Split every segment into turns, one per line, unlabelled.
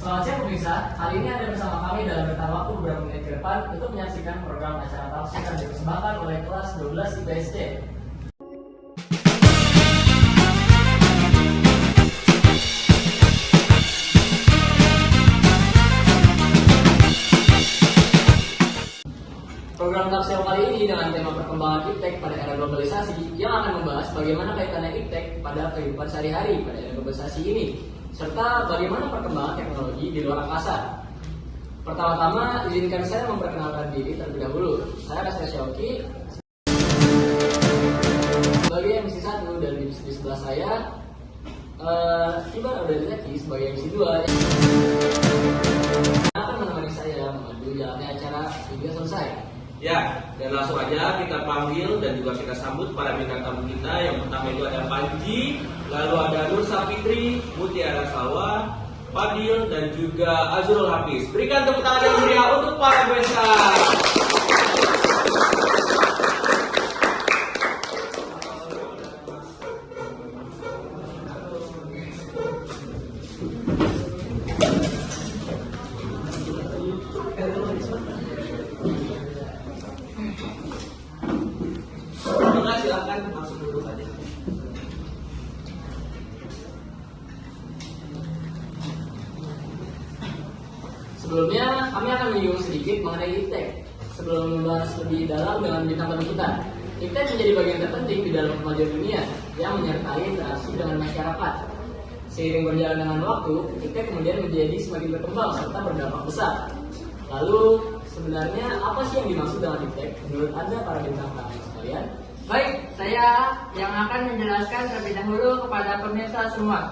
Selamat siang pemirsa, kali ini Anda bersama kami dalam rentang waktu beberapa menit ke depan untuk menyaksikan program acara talkshow yang dipersembahkan oleh kelas 12 IPSC. Program talkshow kali ini dengan tema perkembangan iptek pada era globalisasi yang akan membahas bagaimana kaitannya iptek pada kehidupan sehari-hari pada era globalisasi ini, serta bagaimana perkembangan teknologi di luar angkasa. Pertama-tama, izinkan saya memperkenalkan diri terlebih dahulu. Saya Rasya Syauki sebagai MC 1 dan di sebelah saya Iban Abdulzaki sebagai MC 2 yang akan menemani saya memandu jalannya acara hingga selesai.
Ya, dan langsung aja kita panggil dan juga kita sambut para bintang tamu kita. Yang pertama itu ada Panji, lalu ada Nur Sapitri, Mutiara Salwa, Fadil, dan juga Azrul Hafiz. Berikan tepuk tangan yang meriah untuk para besar. Silakan langsung duduk aja.
Sebelumnya, kami akan menyinggung sedikit mengenai iptek. Sebelum membahas lebih dalam dengan bintang tamu kita, iptek menjadi bagian terpenting di dalam kemajuan dunia yang menyertai interaksi dengan masyarakat. Seiring berjalan dengan waktu, iptek kemudian menjadi semakin berkembang serta berdampak besar. Lalu, sebenarnya apa sih yang dimaksud dengan iptek menurut Anda para bintang tamu sekalian?
Baik, saya yang akan menjelaskan terlebih dahulu kepada pemirsa semua.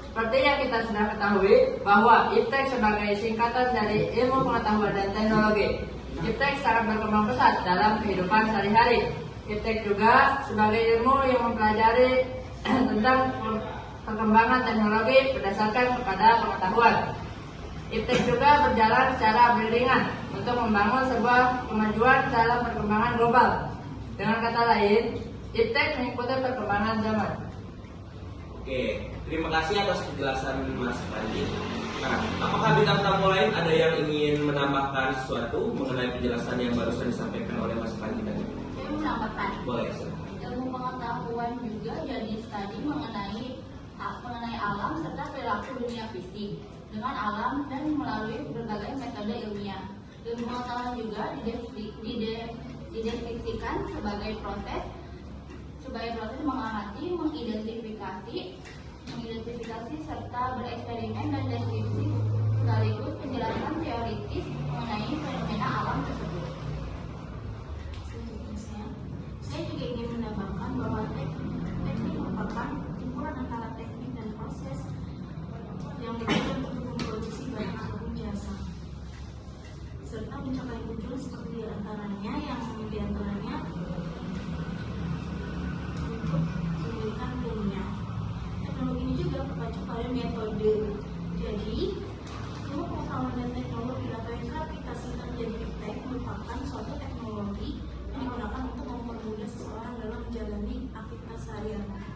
Seperti yang kita sudah ketahui bahwa iptek sebagai singkatan dari ilmu pengetahuan dan teknologi. Iptek sangat berkembang pesat dalam kehidupan sehari-hari. Iptek juga sebagai ilmu yang mempelajari tentang perkembangan teknologi berdasarkan kepada pengetahuan. Iptek juga berjalan secara beriringan untuk membangun sebuah kemajuan dalam perkembangan global. Dengan kata lain, iptek mengikuti perkembangan zaman.
Oke, terima kasih atas penjelasan Mas Panji. Nah, apakah bintang tamu lain ada yang ingin menambahkan sesuatu mengenai penjelasan yang barusan disampaikan oleh Mas Panji tadi?
Saya menambahkan.
Boleh,
Ilmu pengetahuan juga jadi studi mengenai alam serta perilaku dunia fisik dengan alam dan melalui berbagai metode ilmiah. Ilmu pengetahuan juga dideskripsikan sebagai proses mengamati, mengidentifikasi serta bereksperimen dan deskripsi sekaligus penjelasan teoritis mengenai fenomena alam tersebut.
Saya juga ingin menambahkan bahwa teknik merupakan campuran antara teknik dan proses yang digunakan untuk memproduksi barang ataupun jasa, serta mencapai tujuan seperti diantaranya untuk memberikan dunia. Teknologi ini juga berpacu pada metode. Jadi, ilmu pengetahuan dan teknologi atau yang kerap kita singkat menjadi iptek merupakan suatu teknologi yang digunakan untuk mempermudah seseorang dalam menjalani aktivitas sehari-hari.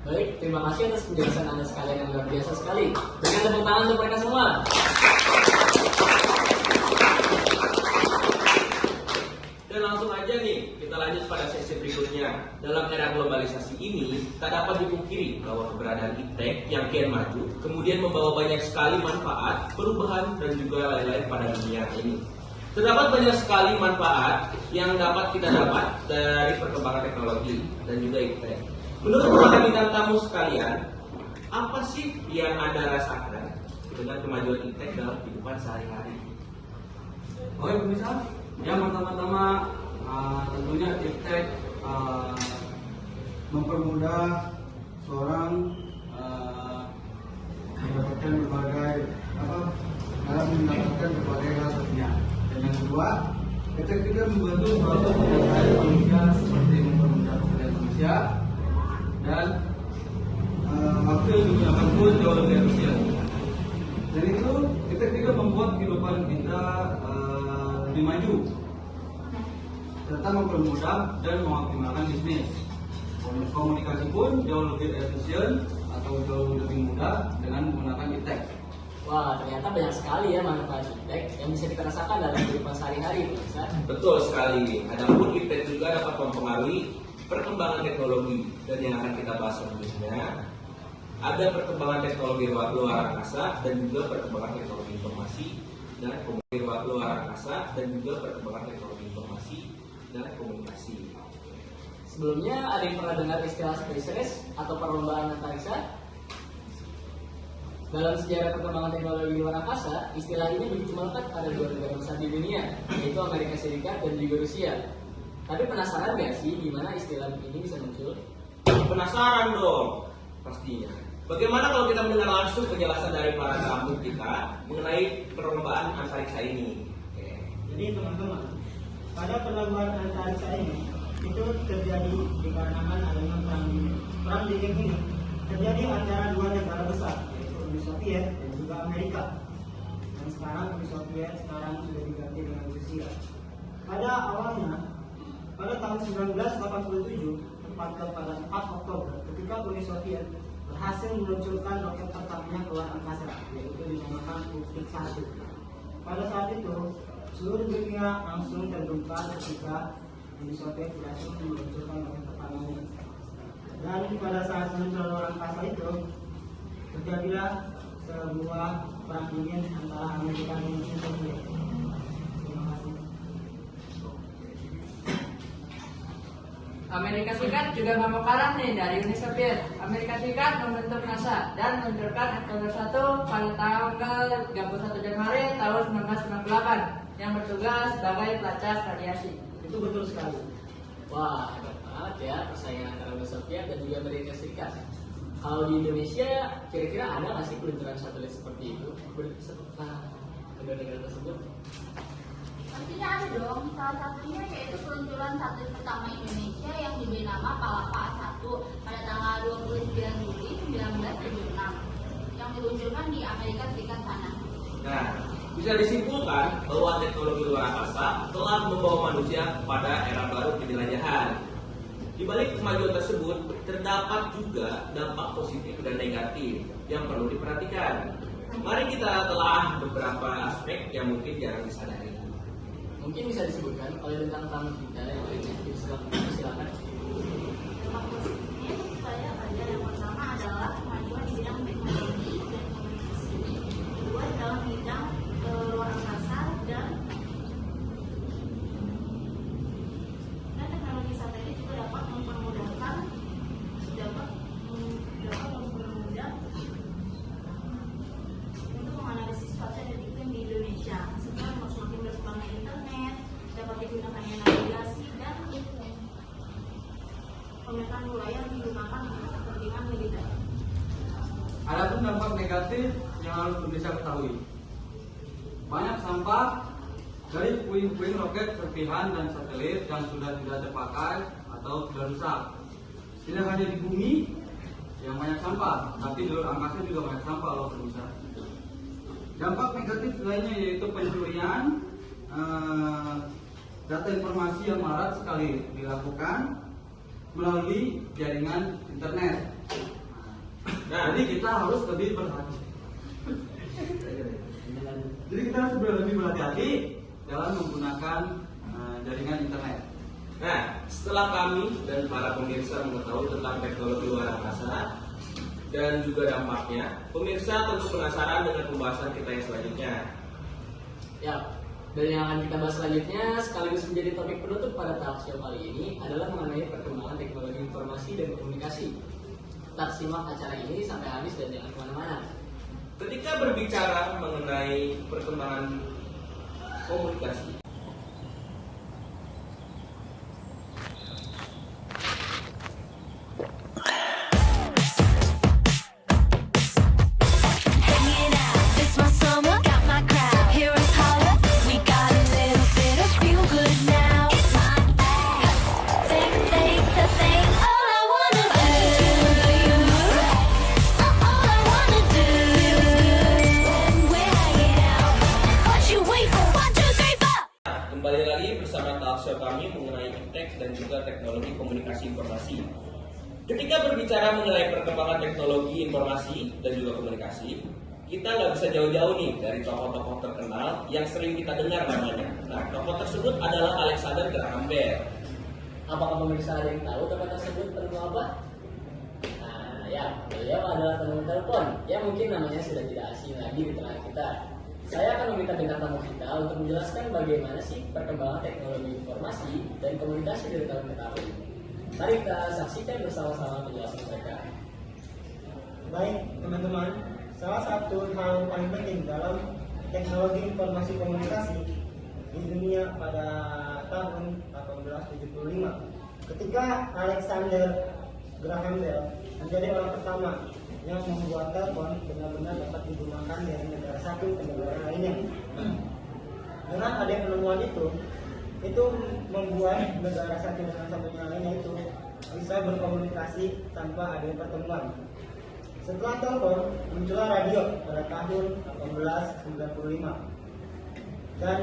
Baik, terima kasih atas penjelasan Anda sekalian yang luar biasa sekali. Berikan tepuk tangan untuk mereka semua.
Dan langsung aja nih, kita lanjut pada sesi berikutnya. Dalam era globalisasi ini, tak dapat dipungkiri bahwa keberadaan iptek yang kian maju, kemudian membawa banyak sekali manfaat, perubahan, dan juga lain-lain pada dunia ini. Terdapat banyak sekali manfaat yang dapat kita dapat dari perkembangan teknologi dan juga iptek. Menurut para bintang tamu sekalian, apa sih yang Anda rasakan dengan kemajuan iptek dalam kehidupan sehari-hari?
Oke pemirsa, yang pertama-tama tentunya iptek mempermudah seorang mendapatkan berbagai hal tentunya. Dan yang kedua, iptek juga membantu suatu penyelesaian manusia seperti mempermudah pekerjaan manusia dan waktu yang digunakan pun jauh lebih efisien. Dan itu iptek juga membuat kehidupan kita lebih maju serta mempermudah dan mengoptimalkan bisnis. Komunikasi pun jauh lebih efisien atau jauh lebih mudah dengan menggunakan iptek.
Wah, ternyata banyak sekali ya manfaat iptek yang bisa kita rasakan dalam kehidupan sehari-hari, Ustaz.
Betul sekali. Adapun iptek juga dapat mempengaruhi perkembangan teknologi, dan yang akan kita bahas selanjutnya ada perkembangan teknologi luar angkasa dan juga perkembangan teknologi informasi dan komunikasi.
Sebelumnya ada yang pernah dengar istilah space race atau perlombaan antariksa? Dalam sejarah perkembangan teknologi luar angkasa, istilah ini begitu melekat pada dua negara besar di dunia, yaitu Amerika Serikat dan juga Rusia. Tapi penasaran gak sih gimana istilah ini bisa muncul?
Penasaran dong, pastinya. Bagaimana kalau kita mendengar langsung penjelasan dari para tamu kita mengenai perlombaan antariksa ini?
Jadi teman-teman, pada perlombaan antariksa ini itu terjadi dikarenakan adanya perang dingin. Perang dingin ini terjadi antara dua negara besar, yaitu Uni Soviet dan juga Amerika. Dan sekarang Uni Soviet sekarang sudah diganti dengan Rusia. Pada awalnya, pada tahun 1987, tepatnya pada 4 Oktober, ketika Uni Soviet berhasil meluncurkan roket pertamanya keluar angkasa, yaitu dinamakan Sputnik 1. Pada saat itu, seluruh dunia langsung tergempar ketika Uni Soviet berhasil meluncurkan roket pertamanya. Dan pada saat meluncur luar angkasa itu, terjadilah sebuah perang dingin antara Amerika dan Uni Soviet. Terima kasih.
Amerika Serikat juga nggak mau kalah nih dari Uni Soviet. Amerika Serikat membentuk NASA dan meluncurkan Apollo 1 pada tanggal 31 Januari tahun 1998 yang bertugas sebagai pelacak radiasi.
Itu betul sekali.
Wah, hebat banget ya persaingan antara Uni Soviet dan juga Amerika Serikat. Kalau di Indonesia, kira-kira ada nggak sih peluncuran satelit seperti itu setelah negara-negara tersebut?
Pastinya ada dong. Salah satunya yaitu peluncuran satelit pertama Indonesia yang diberi nama Palapa A1 pada tanggal 29 Juli 1976 yang diluncurkan di Amerika Serikat sana.
Nah, bisa disimpulkan bahwa teknologi luar angkasa telah membawa manusia pada era baru penjelajahan. Di balik kemajuan tersebut, terdapat juga dampak positif dan negatif yang perlu diperhatikan. Mari kita telah beberapa aspek yang mungkin jarang disadari.
Mungkin bisa disebutkan oleh bintang tamu kita yang lainnya. Silakan.
Dampak positifnya saya ada yang pertama adalah kemajuan di bidang teknologi dan komunikasi. Kedua dalam bidang luar angkasa dan teknologi satelit juga dapat mempermudah untuk menganalisis cuaca dan iklim di Indonesia. Setelah semakin berkembangnya internet, dapat digunakannya navigasi dan pemetaan wilayah digunakan untuk kepentingan militer.
Adapun dampak negatif yang harus bisa ketahui, banyak sampah dari puing-puing roket serpihan dan satelit yang sudah tidak terpakai atau sudah rusak. Tidak hanya di bumi yang banyak sampah, tapi di luar angkasa juga banyak sampah loh pemirsa. Dampak negatif lainnya yaitu pencurian data informasi yang marak sekali dilakukan melalui jaringan internet.
Nah,
Jadi kita harus lebih berhati. Jadi kita harus lebih berhati-hati dalam menggunakan jaringan internet.
Nah, setelah kami dan para pemirsa mengetahui tentang teknologi luar angkasa dan juga dampaknya, pemirsa tentu penasaran dengan pembahasan kita yang selanjutnya.
Ya, dan yang akan kita bahas selanjutnya sekaligus menjadi topik penutup pada talk show kali ini adalah mengenai perkembangan teknologi informasi dan komunikasi. Tetap simak acara ini sampai habis dan jangan kemana-mana.
Ketika berbicara mengenai perkembangan komunikasi,
Hanging out, it's my summer, got my crowd. Hear us holler, we got a little bit of feel good now. It's my thing, the thing. All I wanna do, all I wanna do. Where I am, what you wait for? 1, 2, 3, 4.
kembali lagi bersama talk show kami mengenai iptek dan juga teknologi komunikasi informasi. Ketika berbicara mengenai perkembangan teknologi informasi dan juga komunikasi, kita nggak bisa jauh-jauh nih dari tokoh-tokoh terkenal yang sering kita dengar namanya. Nah, tokoh tersebut adalah Alexander Graham Bell.
Apakah pemirsa ada yang tahu tokoh tersebut penemu apa? Nah, ya, beliau adalah penemu telepon. Ya mungkin namanya sudah tidak asing lagi di tengah kita. Saya akan meminta bintang tamu kita untuk menjelaskan bagaimana sih perkembangan teknologi informasi dan komunikasi dari tahun ke tahun. Mari kita saksikan bersama-sama penjelasan mereka.
Baik, teman-teman, salah satu hal paling penting dalam teknologi informasi komunikasi di dunia pada tahun 1875, ketika Alexander Graham Bell menjadi orang pertama yang membuat telepon benar-benar dapat digunakan dari negara satu ke negara lainnya. Dengan adanya penemuan itu membuat negara satu dengan satunya lainnya itu bisa berkomunikasi tanpa adanya pertemuan. Setelah telepon, muncullah radio pada tahun 1895. Dan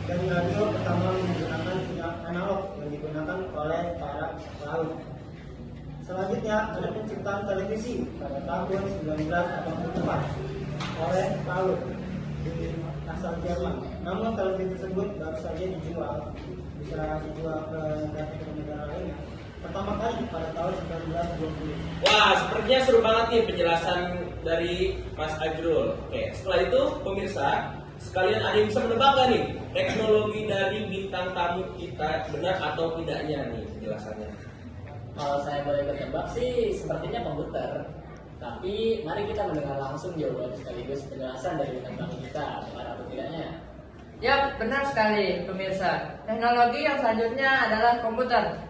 radio pertama menggunakan sinyal analog yang digunakan oleh para pelaut. Selanjutnya ada penciptaan televisi pada tahun 1984 oleh pelaut di asal Jerman. Namun televisi tersebut baru saja dijual, bisa dijual ke negara lainnya pertama kali pada tahun 1920.
Wah, sepertinya seru banget nih penjelasan dari Mas Ajrul. Oke, setelah itu pemirsa, sekalian ada yang bisa menebak gak nih teknologi dari bintang tamu kita benar atau tidaknya nih penjelasannya?
Kalau saya boleh bertebak sih sepertinya komputer. Tapi mari kita mendengar langsung jawaban sekaligus penjelasan dari bintang tamu kita, benar atau tidaknya.
Ya, benar sekali pemirsa. Teknologi yang selanjutnya adalah komputer.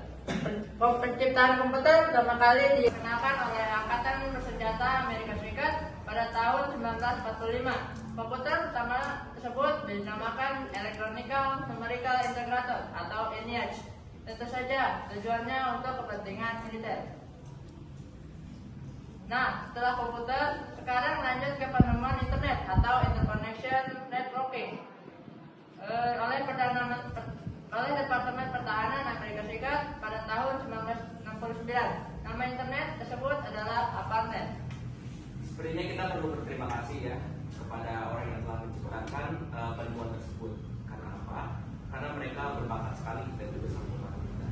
Penciptaan komputer pertama kali dikenalkan oleh Angkatan Bersenjata Amerika Serikat pada tahun 1945. Komputer pertama tersebut dinamakan Electronical Numerical Integrator atau ENIAC. Tentu saja tujuannya untuk kepentingan militer. Nah, setelah komputer, sekarang lanjut ke penemuan internet atau interconnection networking oleh Departemen Pertahanan Amerika Serikat pada tahun 1969. Nama internet tersebut adalah ARPANET.
Sepertinya kita perlu berterima kasih ya kepada orang yang telah menciptakan penemuan tersebut. Karena apa? Karena mereka berbakat sekali dan juga sangat kita.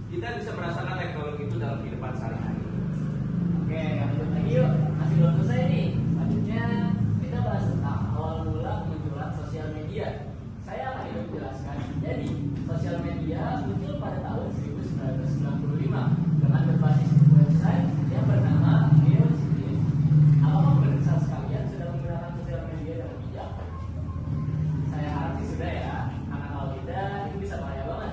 Kita bisa merasakan teknologi itu dalam kehidupan sehari-hari.
Oke, lanjut lagi yuk. Masih belum selesai nih. Selanjutnya kita bahas tentang awal mula kemunculan sosial media. Saya akan menjelaskan. Jadi, sosial media muncul pada tahun 1995 dengan berbasis website yang bernama GeoCities. Apakah pemirsa sekalian sudah menggunakan sosial media dengan bijak? Saya harap sih sudah ya, karena kalau tidak ini bisa bahaya banget.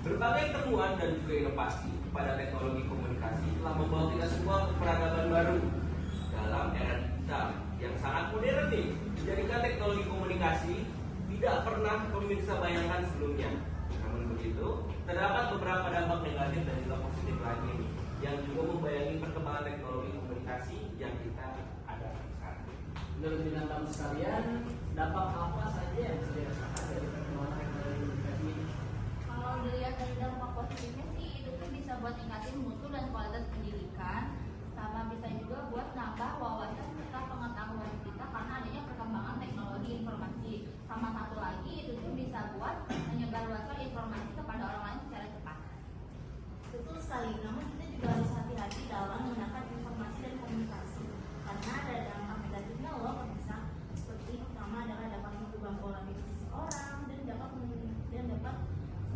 Berbagai temuan dan juga inovasi pada teknologi komunikasi telah membawa kita semua ke peradaban baru dalam era digital yang sangat modern nih. Menjadikan teknologi komunikasi tidak pernah pemirsa bayangkan sebelumnya. Namun begitu, terdapat beberapa dampak negatif dan juga positif lainnya nih, yang juga membayangi perkembangan teknologi komunikasi yang kita ada sekarang.
Menurut bintang tamu sekalian, dampak apa saja yang bisa dirasakan dari perkembangan teknologi komunikasi ini?
Kalau dilihat dari dampak positifnya sih itu tuh bisa buat tingkatin mutu dan kualitas pendidikan, sama bisa juga buat nambah wawasan serta pengetahuan kita karena adanya perkembangan teknologi informasi. Sama satu lagi itu tuh bisa buat menyebarluaskan informasi kepada orang lain secara cepat.
Betul sekali, namun kita juga harus hati-hati dalam menggunakan informasi dan komunikasi karena ada dampak negatifnya loh pemirsa. Seperti pertama adalah dapat mengubah pola pikir seseorang dan dapat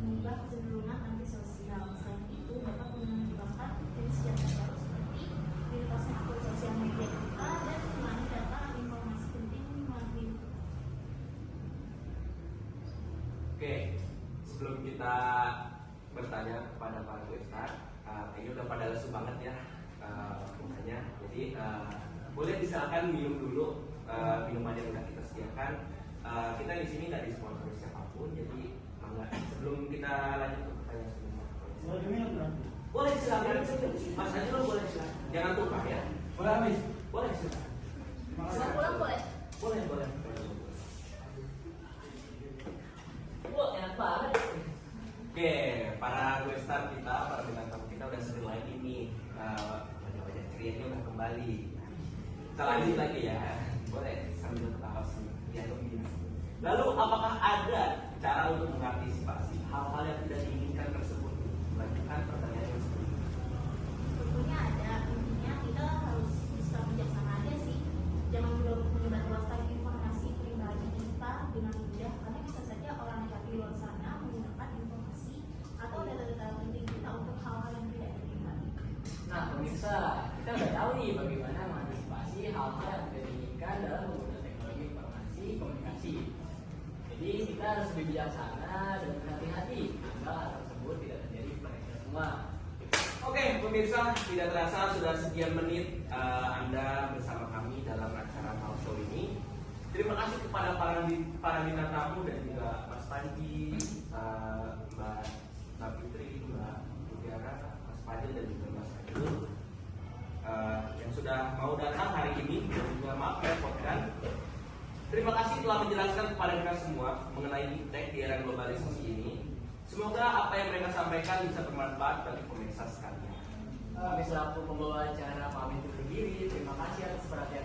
mengubah kecenderungan antisosial. Selain itu dapat menyebabkan jenis data baru seperti prioritasnya akun sosial media kita dan kemana data informasi penting melalui.
Oke, sebelum kita bertanya kepada para guest, ini udah pada lesu banget ya mukanya. Jadi boleh silakan minum dulu minuman yang udah kita sediakan. Kita di sini nggak disponsori siapapun, jadi sebelum kita lanjut ke pertanyaan sebelumnya. Boleh silakan, Mas Ajrul boleh silakan. Jangan tumpah ya.
Boleh habis.
Boleh silakan.
Bisa pulang boleh?
Boleh.
Wah, enak banget.
Oke, para guestar kita, para bintang tamu kita udah sering lagi nih wajah-wajah cerianya udah kembali. Kita lanjut lagi ya. Boleh sambil ketawa sih. Ya, lalu apakah ada cara untuk mengantisipasi hal-hal yang tidak diinginkan tersebut? Lanjutkan pertanyaan yang sebelumnya.
Tentunya ada, intinya kita harus bisa bijaksana aja sih. Jangan menyebarluaskan informasi pribadi kita dengan mudah, karena bisa saja orang negatif di luar sana menggunakan informasi atau data-data penting kita untuk hal-hal yang tidak diinginkan.
Nah, pemirsa, kita udah tahu nih bagaimana mengantisipasi hal-hal yang tidak diinginkan dalam menggunakan teknologi informasi komunikasi. Jadi kita harus lebih bijaksana dan berhati-hati agar hal tersebut tidak terjadi pada kita semua.
Oke, pemirsa, tidak terasa sudah sekian menit Anda bersama kami dalam acara talk show ini. Terima kasih kepada para bintang tamu dan juga Mas Panji, Mbak Fitri, Mbak Mutiara, Mas Fadil dan juga Mas Fadil yang sudah mau datang hari ini dan juga maaf merepotkan. Terima kasih telah menjelaskan kepada kita semua mengenai iptek di era globalisasi ini. Semoga apa yang mereka sampaikan bisa bermanfaat bagi pemirsa sekalian.
Kami selaku pembawa acara pamit undur diri. Terima kasih atas perhatian